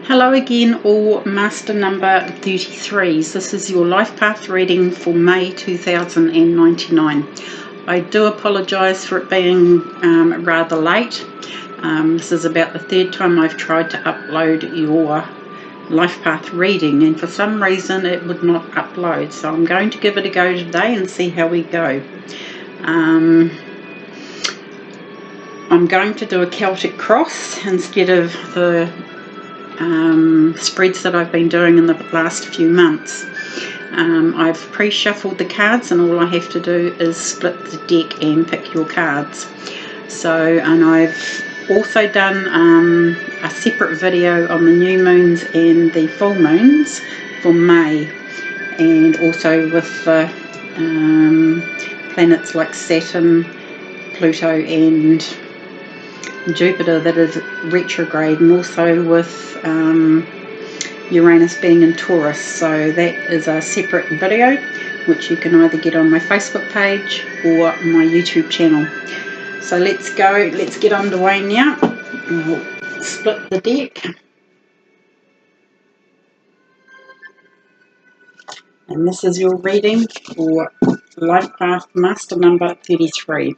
Hello again, all master number 33s. This is your life path reading for May 2099. I do apologise for it being rather late. This is about the third time I've tried to upload your life path reading, and for some reason it would not upload. So I'm going to give it a go today and see how we go. I'm going to do a Celtic cross instead of the spreads that I've been doing in the last few months. I've pre-shuffled the cards, and all I have to do is split the deck and pick your cards. And I've also done a separate video on the new moons and the full moons for May, and also with the planets like Saturn, Pluto and Jupiter that is retrograde, and also with Uranus being in Taurus. So that is a separate video which you can either get on my Facebook page or my YouTube channel. So let's get underway now. We'll split the deck, and this is your reading for Life Path Master number 33.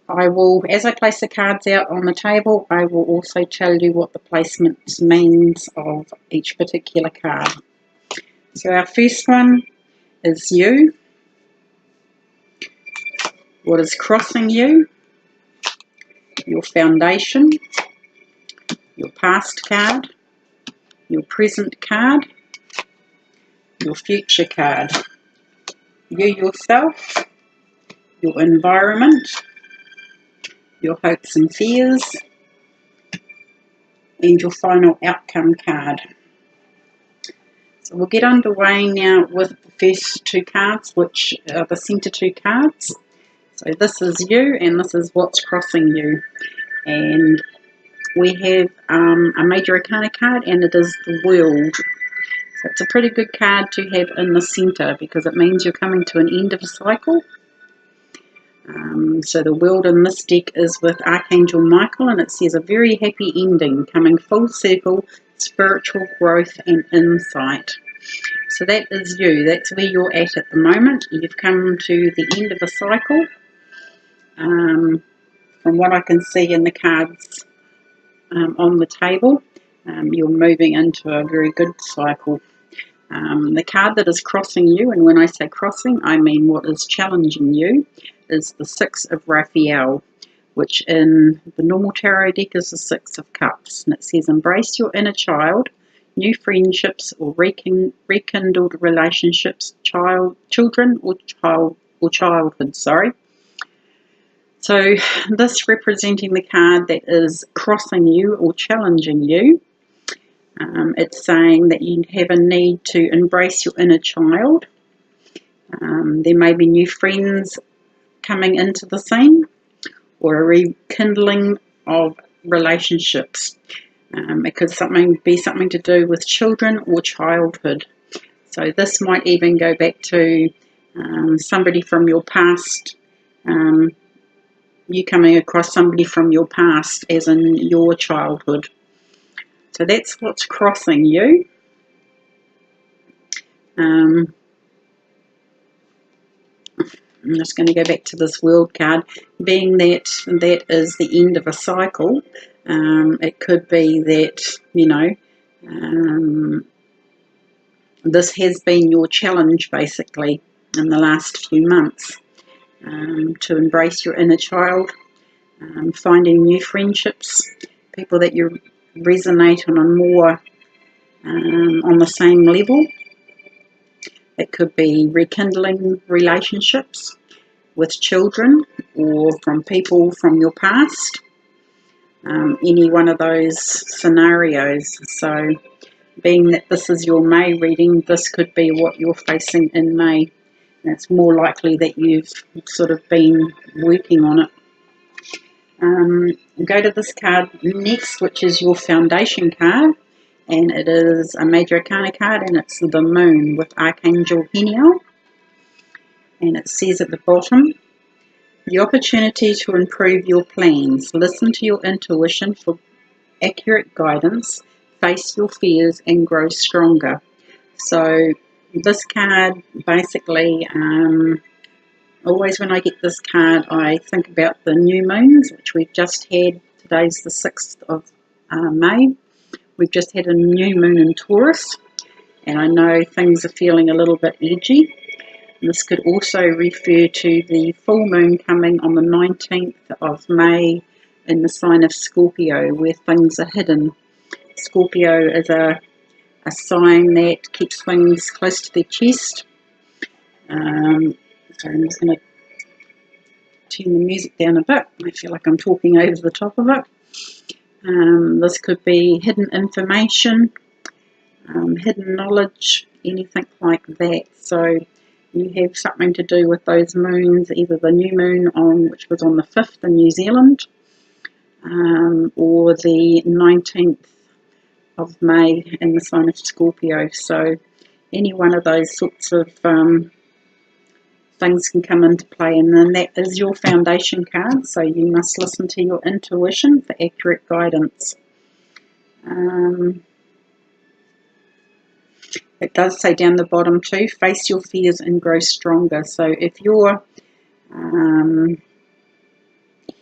I will, as I place the cards out on the table, I will also tell you what the placement means of each particular card. So our first one is you. What is crossing you? Your foundation, your past card, your present card, your future card, you yourself, your environment, your hopes and fears, and your final outcome card. So we'll get underway now with the first two cards, which are the centre two cards. So this is you, and this is what's crossing you. And we have a major arcana card, and it is the World. So it's a pretty good card to have in the centre, because it means you're coming to an end of a cycle. So the World in this deck is with Archangel Michael, and it says a very happy ending, coming full circle, spiritual growth and insight. So that is you. That's where you're at the moment. You've come to the end of a cycle. From what I can see in the cards on the table, you're moving into a very good cycle. The card that is crossing you, and when I say crossing, I mean what is challenging you, is the Six of Raphael, which in the normal tarot deck is the Six of Cups. And it says, embrace your inner child, new friendships or rekindled relationships, children or childhood, sorry. So this representing the card that is crossing you or challenging you. It's saying that you have a need to embrace your inner child. There may be new friends coming into the scene, or a rekindling of relationships. It could be something to do with children or childhood. So this might even go back to somebody from your past, you coming across somebody from your past as in your childhood. So that's what's crossing you. I'm just going to go back to this World card. Being that is the end of a cycle, it could be that, this has been your challenge basically in the last few months, to embrace your inner child, finding new friendships, people that you resonate on a more on the same level. It could be rekindling relationships with children or from people from your past, any one of those scenarios. So being that this is your May reading, this could be what you're facing in May. And it's more likely that you've sort of been working on it. Go to this card next, which is your foundation card, and it is a major arcana card, and it's the Moon with Archangel Heniel. And it says at the bottom, the opportunity to improve your plans. Listen to your intuition for accurate guidance. face your fears and grow stronger. So this card basically, always when I get this card, I think about the new moons, which we've just had. Today's the 6th of May. We've just had a new moon in Taurus, and I know things are feeling a little bit edgy. This could also refer to the full moon coming on the 19th of May in the sign of Scorpio, where things are hidden. Scorpio is a sign that keeps things close to their chest. So I'm just going to turn the music down a bit. I feel like I'm talking over the top of it. This could be hidden information, hidden knowledge, anything like that. So you have something to do with those moons, either the new moon which was on the 5th in New Zealand, or the 19th of May in the sign of Scorpio. So any one of those sorts of things can come into play, and then that is your foundation card, so you must listen to your intuition for accurate guidance. It does say down the bottom too, face your fears and grow stronger. So if you're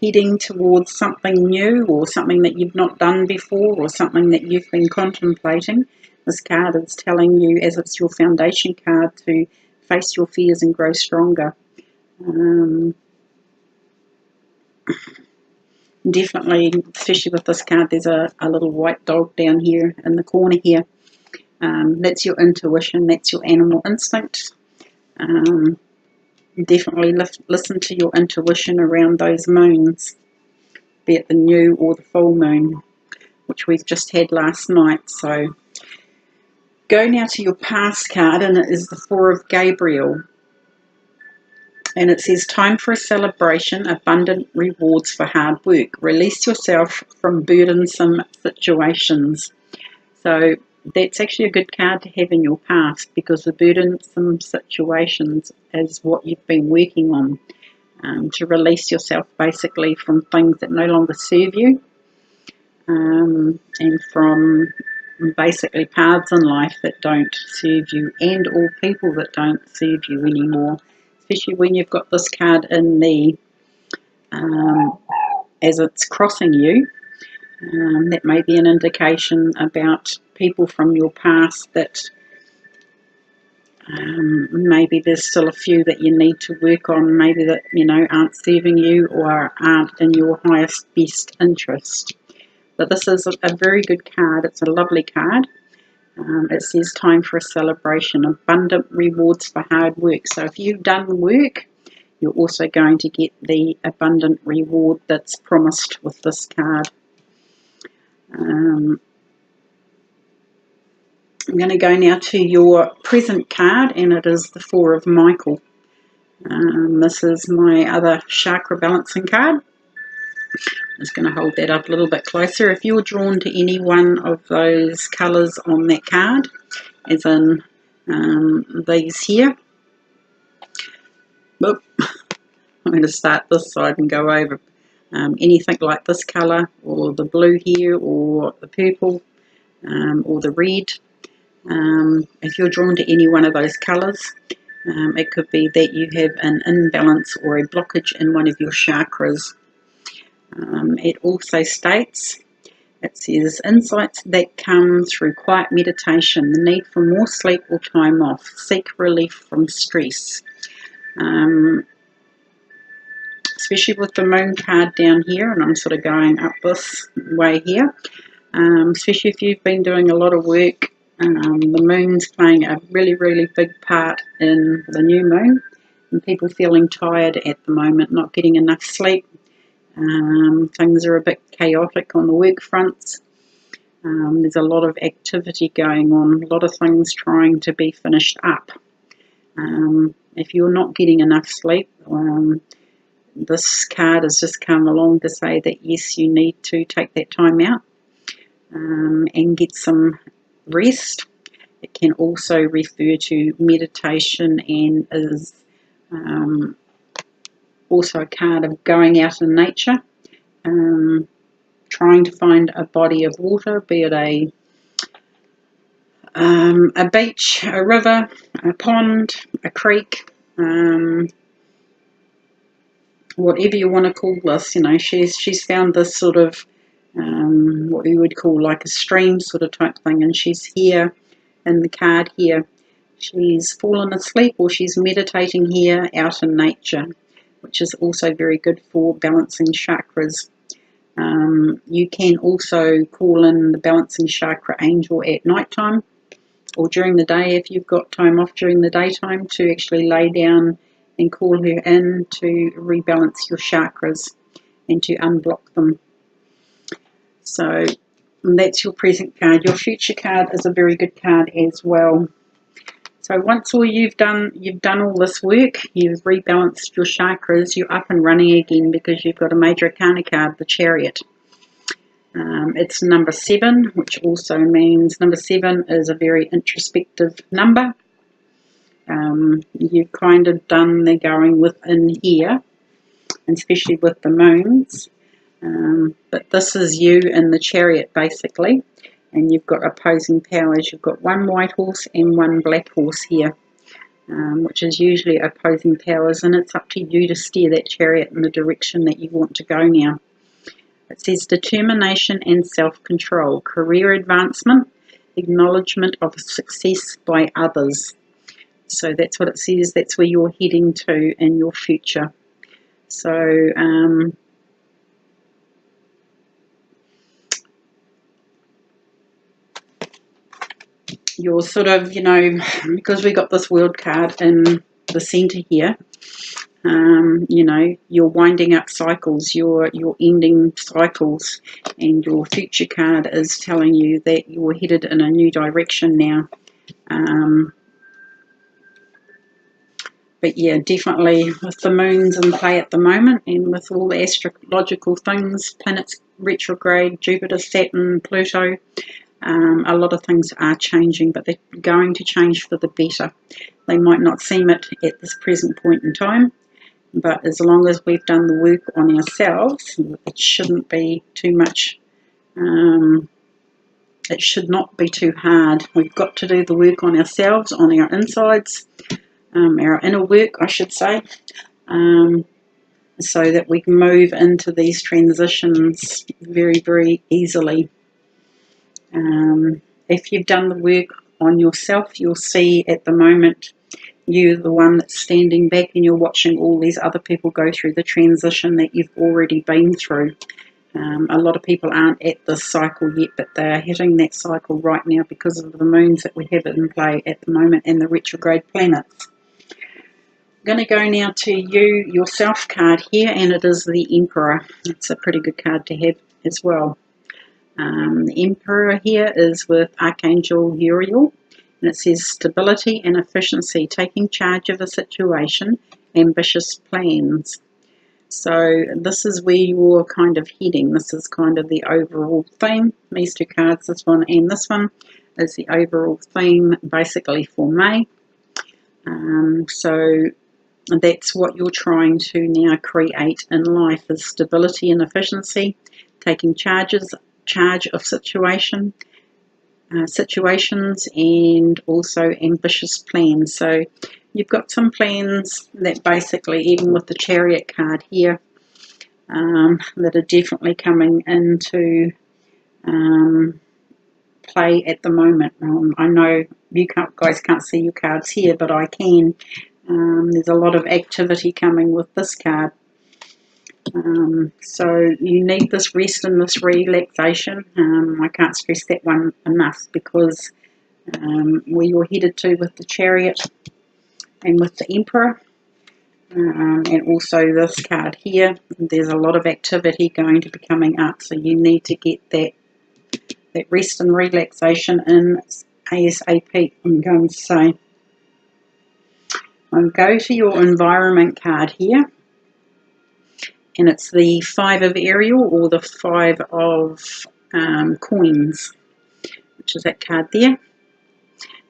heading towards something new, or something that you've not done before, or something that you've been contemplating, this card is telling you, as it's your foundation card, to face your fears and grow stronger. Definitely, especially with this card, there's a little white dog down here in the corner here. That's your intuition, that's your animal instinct. Definitely listen to your intuition around those moons, be it the new or the full moon, which we've just had last night. So go now to your past card, and it is the Four of Gabriel. And it says, time for a celebration, abundant rewards for hard work. Release yourself from burdensome situations. So that's actually a good card to have in your past, because the burdensome situations is what you've been working on, to release yourself basically from things that no longer serve you, and from basically paths in life that don't serve you, and or people that don't serve you anymore. Especially when you've got this card in the as it's crossing you, that may be an indication about people from your past that maybe there's still a few that you need to work on, maybe that aren't serving you or aren't in your highest best interest. But this is a very good card. It's a lovely card. It says time for a celebration, abundant rewards for hard work. So if you've done work, you're also going to get the abundant reward that's promised with this card. I'm going to go now to your present card, and it is the Four of Michael. This is my other chakra balancing card. I'm just going to hold that up a little bit closer. If you're drawn to any one of those colours on that card, as in these here, I'm going to start this so I can go over anything like this colour, or the blue here, or the purple, or the red. If you're drawn to any one of those colours, it could be that you have an imbalance or a blockage in one of your chakras. It also states, it says, insights that come through quiet meditation, the need for more sleep or time off, seek relief from stress. Especially with the moon card down here, and I'm sort of going up this way here, especially if you've been doing a lot of work, the moon's playing a really, really big part in the new moon, and people feeling tired at the moment, not getting enough sleep. Things are a bit chaotic on the work fronts. There's a lot of activity going on, a lot of things trying to be finished up. If you're not getting enough sleep, this card has just come along to say that yes, you need to take that time out and get some rest. It can also refer to meditation, and is also a card of going out in nature, trying to find a body of water, be it a a beach, a river, a pond, a creek, whatever you want to call this. You know, she's found this sort of what we would call like a stream sort of type thing, and she's here in the card here. She's fallen asleep or she's meditating here out in nature, which is also very good for balancing chakras. You can also call in the balancing chakra angel at night time or during the day if you've got time off during the daytime to actually lay down and call her in to rebalance your chakras and to unblock them. So that's your present card. Your future card is a very good card as well. So once you've done all this work, you've rebalanced your chakras, you're up and running again because you've got a major arcana card, the Chariot. It's number 7, which also means number 7 is a very introspective number. You've kind of done the going within here, especially with the moons. But this is you in the Chariot basically. And you've got opposing powers. You've got one white horse and one black horse here, which is usually opposing powers, and it's up to you to steer that chariot in the direction that you want to go now. It says determination and self-control, career advancement, acknowledgement of success by others. So that's what it says. That's where you're heading to in your future. So you're sort of, you know, because we got this world card in the center here, you know, you're winding up cycles, you're ending cycles, and your future card is telling you that you're headed in a new direction now. But yeah, definitely with the moons in play at the moment and with all the astrological things, planets retrograde, Jupiter, Saturn, Pluto, a lot of things are changing, but they're going to change for the better. They might not seem it at this present point in time, but as long as we've done the work on ourselves, it shouldn't be too much, it should not be too hard. We've got to do the work on ourselves, on our insides, our inner work, I should say, so that we can move into these transitions very, very easily. If you've done the work on yourself, you'll see at the moment you're the one that's standing back and you're watching all these other people go through the transition that you've already been through. A lot of people aren't at this cycle yet, but they're hitting that cycle right now because of the moons that we have in play at the moment and the retrograde planets. I'm going to go now to yourself card here, and it is the Emperor. It's a pretty good card to have as well. The Emperor here is with Archangel Uriel, and it says stability and efficiency, taking charge of a situation, ambitious plans. So this is where you're kind of heading. This is kind of the overall theme. These two cards, this one and this one, is the overall theme basically for May. So that's what you're trying to now create in life, is stability and efficiency, taking charge of situations, and also ambitious plans. So you've got some plans that basically, even with the Chariot card here, that are definitely coming into play at the moment. I know you guys can't see your cards here, but I can. There's a lot of activity coming with this card. So you need this rest and this relaxation. I can't stress that one enough, because where you're headed to with the Chariot and with the Emperor, and also this card here, there's a lot of activity going to be coming up, so you need to get that rest and relaxation in ASAP, I'm going to say. I'll go to your environment card here, and it's the 5 of Ariel, or the 5 of coins, which is that card there.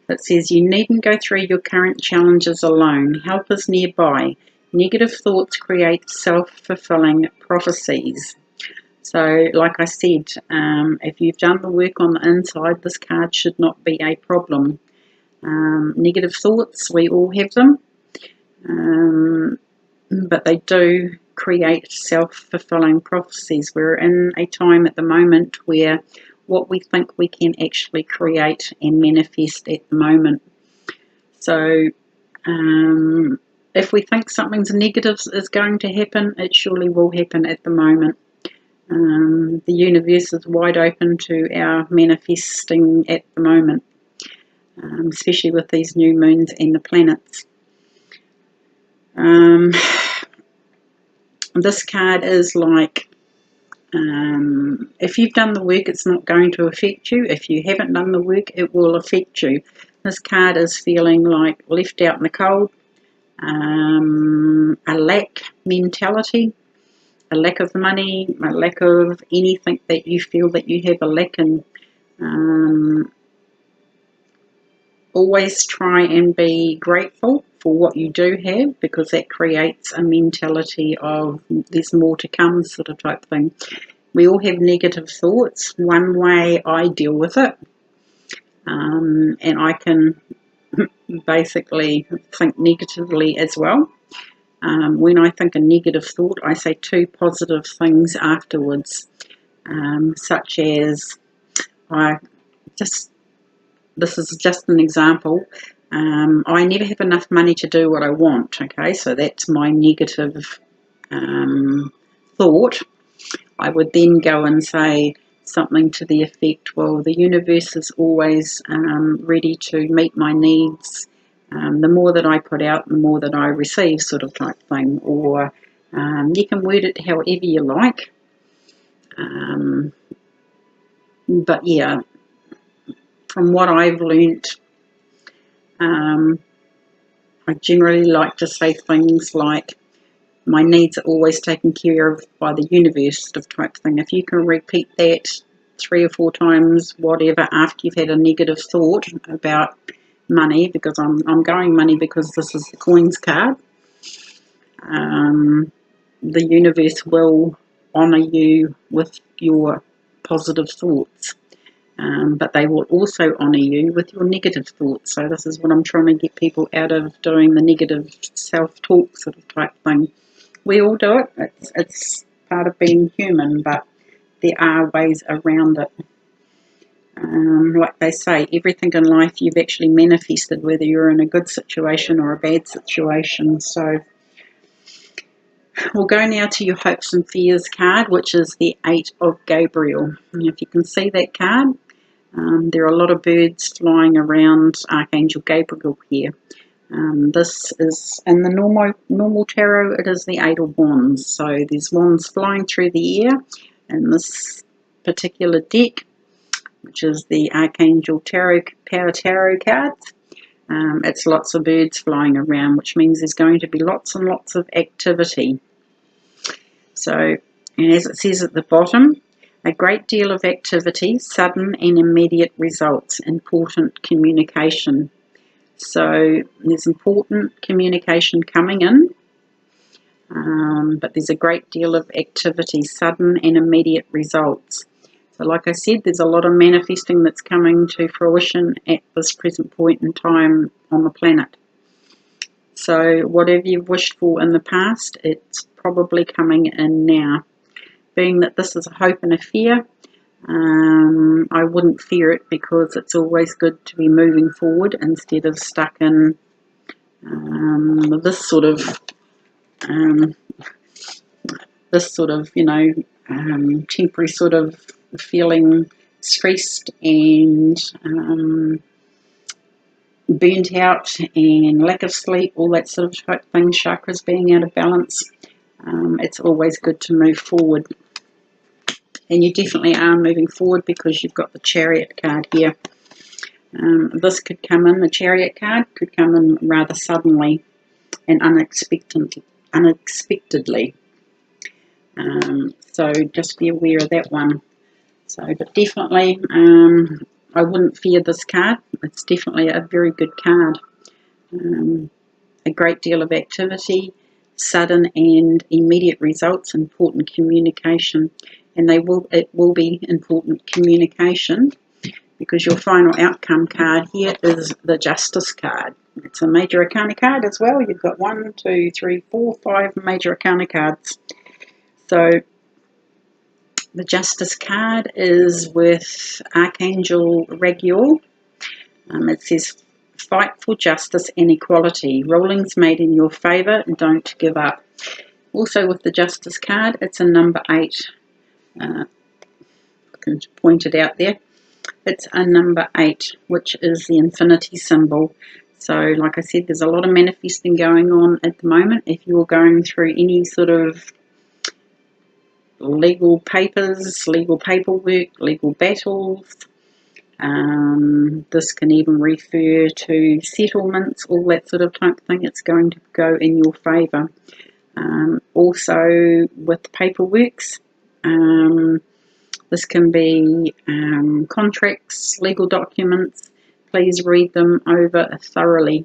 It says you needn't go through your current challenges alone. Help is nearby. Negative thoughts create self-fulfilling prophecies. So, like I said, if you've done the work on the inside, this card should not be a problem. Negative thoughts, we all have them, but they do create self-fulfilling prophecies. We're in a time at the moment where what we think we can actually create and manifest at the moment. So if we think something's negative is going to happen, it surely will happen at the moment. The universe is wide open to our manifesting at the moment, especially with these new moons and the planets. This card is like, if you've done the work, it's not going to affect you. If you haven't done the work, it will affect you. This card is feeling like left out in the cold, a lack mentality, a lack of money, a lack of anything that you feel that you have a lack in. Always try and be grateful for what you do have, because that creates a mentality of there's more to come sort of type thing. We all have negative thoughts. One way I deal with it, and I can basically think negatively as well. When I think a negative thought, I say 2 positive things afterwards, such as, this is just an example, I never have enough money to do what I want, okay, so that's my negative thought. I would then go and say something to the effect, well, the universe is always ready to meet my needs. The more that I put out, the more that I receive, sort of type thing. Or you can word it however you like. But yeah, from what I've learnt, I generally like to say things like, my needs are always taken care of by the universe, sort of type thing. If you can repeat that 3 or 4 times, whatever, after you've had a negative thought about money, because I'm going money because this is the coins card, the universe will honour you with your positive thoughts, but they will also honour you with your negative thoughts. So this is what I'm trying to get people out of, doing the negative self-talk sort of type thing. We all do it. It's part of being human, but there are ways around it. Like they say, everything in life you've actually manifested, whether you're in a good situation or a bad situation. So we'll go now to your hopes and fears card, which is the 8 of Gabriel. And if you can see that card, there are a lot of birds flying around Archangel Gabriel here. This is, in the normal tarot, it is the 8 of Wands. So there's wands flying through the air in this particular deck, which is the Archangel Power Tarot cards. It's lots of birds flying around, which means there's going to be lots and lots of activity. So, and as it says at the bottom, a great deal of activity, sudden and immediate results, important communication. So there's important communication coming in, but there's a great deal of activity, sudden and immediate results. So like I said, there's a lot of manifesting that's coming to fruition at this present point in time on the planet. So whatever you've wished for in the past, it's probably coming in now. Being that this is a hope and a fear, I wouldn't fear it, because it's always good to be moving forward instead of stuck in this sort of temporary sort of feeling stressed and burnt out and lack of sleep, all that sort of type thing, chakras being out of balance. It's always good to move forward. And you definitely are moving forward, because you've got the Chariot card here. This could come in, the Chariot card could come in rather suddenly and unexpectedly. So just be aware of that one. So, but definitely, I wouldn't fear this card. It's definitely a very good card. A great deal of activity, sudden and immediate results, important communication. and it will be important communication, because your final outcome card here is the Justice card. It's a Major Arcana card as well. You've got 1, 2, 3, 4, 5 Major Arcana cards. So the Justice card is with Archangel Raguel. It says, fight for justice and equality. Rulings made in your favour, don't give up. Also with the Justice card, it's a number 8. I can point it out there. It's a number 8, which is the infinity symbol. So like I said, there's a lot of manifesting going on at the moment. If you're going through any sort of legal papers, legal paperwork, legal battles, this can even refer to settlements, all that sort of type thing. It's going to go in your favour. Also with paperworks, this can be contracts, legal documents. Please read them over thoroughly.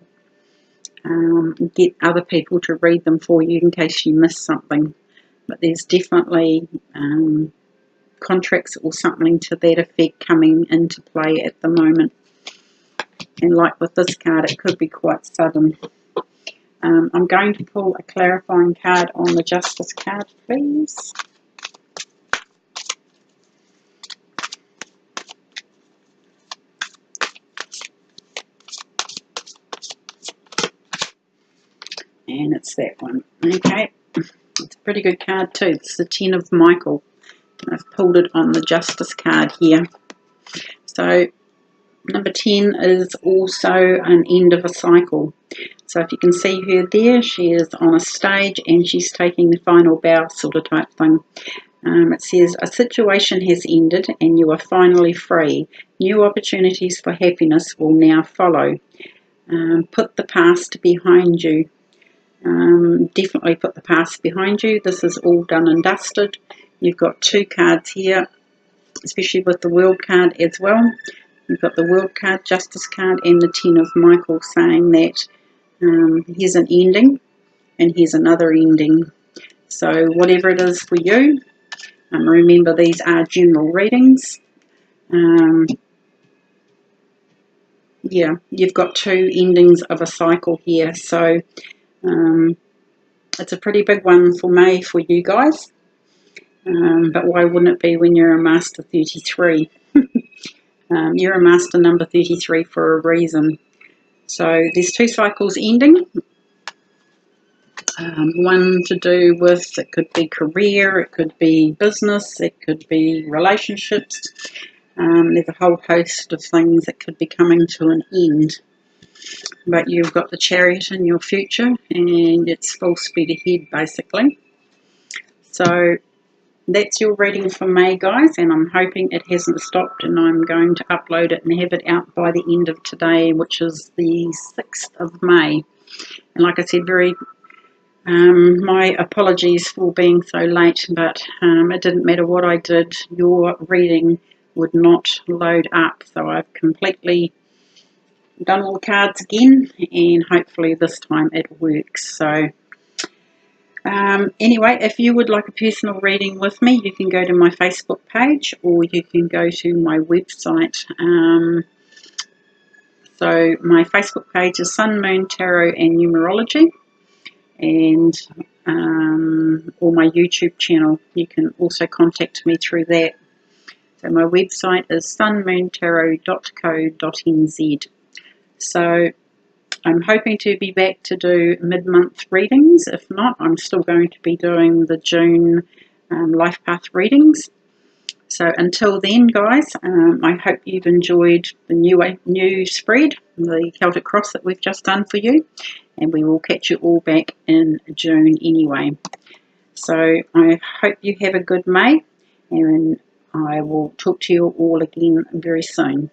Get other people to read them for you in case you miss something. But there's definitely contracts or something to that effect coming into play at the moment. And like with this card, it could be quite sudden. I'm going to pull a clarifying card on the Justice card, please. And it's that one. Okay, it's a pretty good card too. It's the 10 of Michael. I've pulled it on the Justice card here. So number 10 is also an end of a cycle. So if you can see her there, she is on a stage and she's taking the final bow sort of type thing. It says, a situation has ended and you are finally free. New opportunities for happiness will now follow. Put the past behind you. Definitely put the past behind you. This is all done and dusted. You've got 2 cards here, especially with the World card as well. You've got the World card, Justice card, and the 10 of Michael, saying that here's an ending and here's another ending. So whatever it is for you, remember these are general readings. Yeah, you've got 2 endings of a cycle here. So it's a pretty big one for May for you guys. But why wouldn't it be when you're a Master 33? You're a Master number 33 for a reason. So there's 2 cycles ending. One to do with, it could be career, it could be business, it could be relationships. There's a whole host of things that could be coming to an end. But you've got the Chariot in your future and it's full speed ahead basically. So that's your reading for May, guys, and I'm hoping it hasn't stopped, and I'm going to upload it and have it out by the end of today, which is the 6th of May. And like I said, my apologies for being so late, but it didn't matter what I did, your reading would not load up. So I've completely done all the cards again, and hopefully this time it works. So anyway, if you would like a personal reading with me, you can go to my Facebook page or you can go to my website. So my Facebook page is Sun, Moon, Tarot and Numerology, and or my YouTube channel. You can also contact me through that. So my website is sunmoontarot.co.nz. So I'm hoping to be back to do mid-month readings. If not, I'm still going to be doing the June Life Path readings. So until then, guys, I hope you've enjoyed the new spread, the Celtic Cross that we've just done for you. And we will catch you all back in June anyway. So I hope you have a good May, and I will talk to you all again very soon.